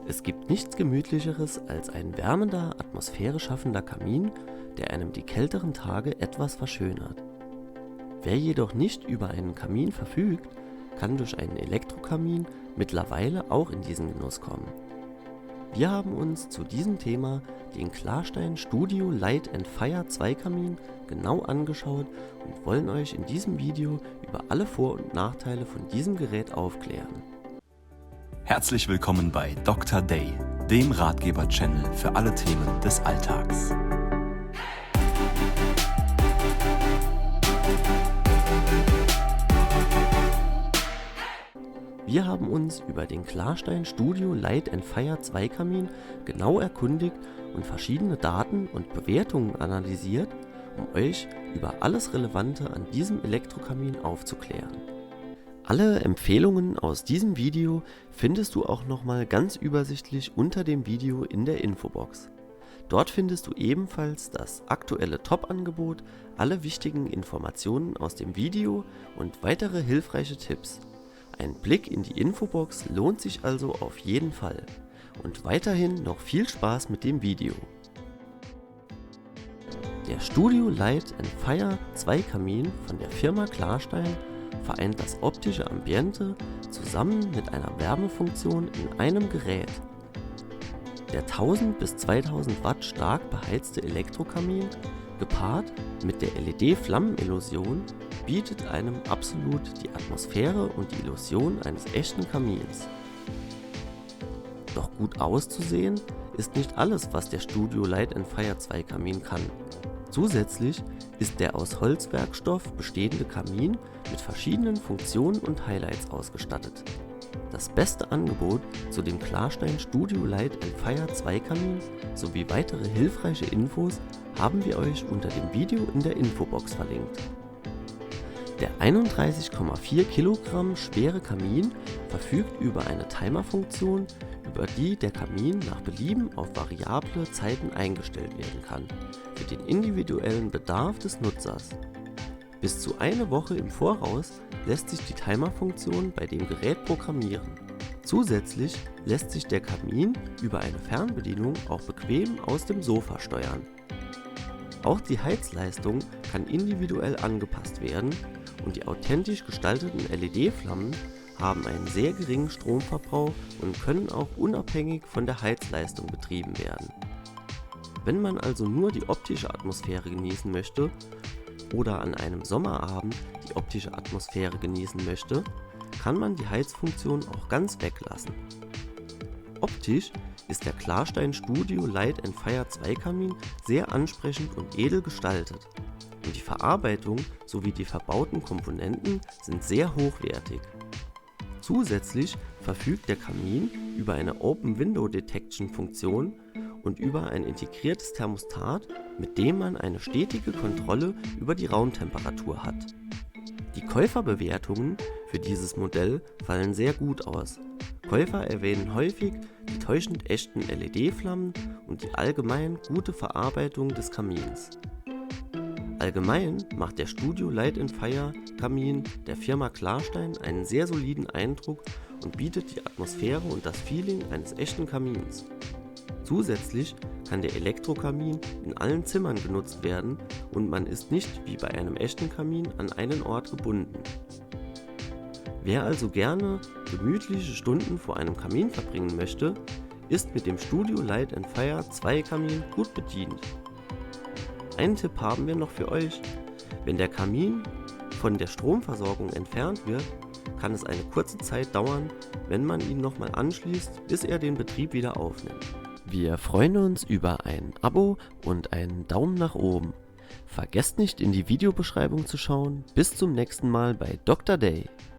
Es gibt nichts Gemütlicheres als ein wärmender, Atmosphäre schaffender Kamin, der einem die kälteren Tage etwas verschönert. Wer jedoch nicht über einen Kamin verfügt, kann durch einen Elektrokamin mittlerweile auch in diesen Genuss kommen. Wir haben uns zu diesem Thema den Klarstein Studio Light & Fire 2 Kamin genau angeschaut und wollen euch in diesem Video über alle Vor- und Nachteile von diesem Gerät aufklären. Herzlich willkommen bei Dr. Day, dem Ratgeber-Channel für alle Themen des Alltags. Wir haben uns über den Klarstein Studio Light & Fire 2 Kamin genau erkundigt und verschiedene Daten und Bewertungen analysiert, um euch über alles Relevante an diesem Elektrokamin aufzuklären. Alle Empfehlungen aus diesem Video findest du auch nochmal ganz übersichtlich unter dem Video in der Infobox. Dort findest du ebenfalls das aktuelle Top-Angebot, alle wichtigen Informationen aus dem Video und weitere hilfreiche Tipps. Ein Blick in die Infobox lohnt sich also auf jeden Fall. Und weiterhin noch viel Spaß mit dem Video. Der Studio Light & Fire 2 Kamin von der Firma Klarstein vereint das optische Ambiente zusammen mit einer Wärmefunktion in einem Gerät. Der 1000 bis 2000 Watt stark beheizte Elektrokamin, gepaart mit der LED-Flammenillusion, bietet einem absolut die Atmosphäre und die Illusion eines echten Kamins. Doch gut auszusehen ist nicht alles, was der Studio Light & Fire 2 Kamin kann. Zusätzlich ist der aus Holzwerkstoff bestehende Kamin mit verschiedenen Funktionen und Highlights ausgestattet. Das beste Angebot zu dem Klarstein Studio Light & Fire 2 Kamin sowie weitere hilfreiche Infos haben wir euch unter dem Video in der Infobox verlinkt. Der 31,4 Kilogramm schwere Kamin verfügt über eine Timerfunktion, über die der Kamin nach Belieben auf variable Zeiten eingestellt werden kann, für den individuellen Bedarf des Nutzers. Bis zu eine Woche im Voraus lässt sich die Timerfunktion bei dem Gerät programmieren. Zusätzlich lässt sich der Kamin über eine Fernbedienung auch bequem aus dem Sofa steuern. Auch die Heizleistung kann individuell angepasst werden und die authentisch gestalteten LED-Flammen haben einen sehr geringen Stromverbrauch und können auch unabhängig von der Heizleistung betrieben werden. Wenn man also nur die optische Atmosphäre genießen möchte oder an einem Sommerabend die optische Atmosphäre genießen möchte, kann man die Heizfunktion auch ganz weglassen. Optisch ist der Klarstein Studio Light & Fire 2 Kamin sehr ansprechend und edel gestaltet und die Verarbeitung sowie die verbauten Komponenten sind sehr hochwertig. Zusätzlich verfügt der Kamin über eine Open Window Detection Funktion und über ein integriertes Thermostat, mit dem man eine stetige Kontrolle über die Raumtemperatur hat. Die Käuferbewertungen für dieses Modell fallen sehr gut aus. Käufer erwähnen häufig die täuschend echten LED-Flammen und die allgemein gute Verarbeitung des Kamins. Allgemein macht der Studio Light & Fire Kamin der Firma Klarstein einen sehr soliden Eindruck und bietet die Atmosphäre und das Feeling eines echten Kamins. Zusätzlich kann der Elektrokamin in allen Zimmern genutzt werden und man ist nicht wie bei einem echten Kamin an einen Ort gebunden. Wer also gerne gemütliche Stunden vor einem Kamin verbringen möchte, ist mit dem Studio Light & Fire 2 Kamin gut bedient. Einen Tipp haben wir noch für euch: Wenn der Kamin von der Stromversorgung entfernt wird, kann es eine kurze Zeit dauern, wenn man ihn nochmal anschließt, bis er den Betrieb wieder aufnimmt. Wir freuen uns über ein Abo und einen Daumen nach oben. Vergesst nicht in die Videobeschreibung zu schauen. Bis zum nächsten Mal bei Dr. Day.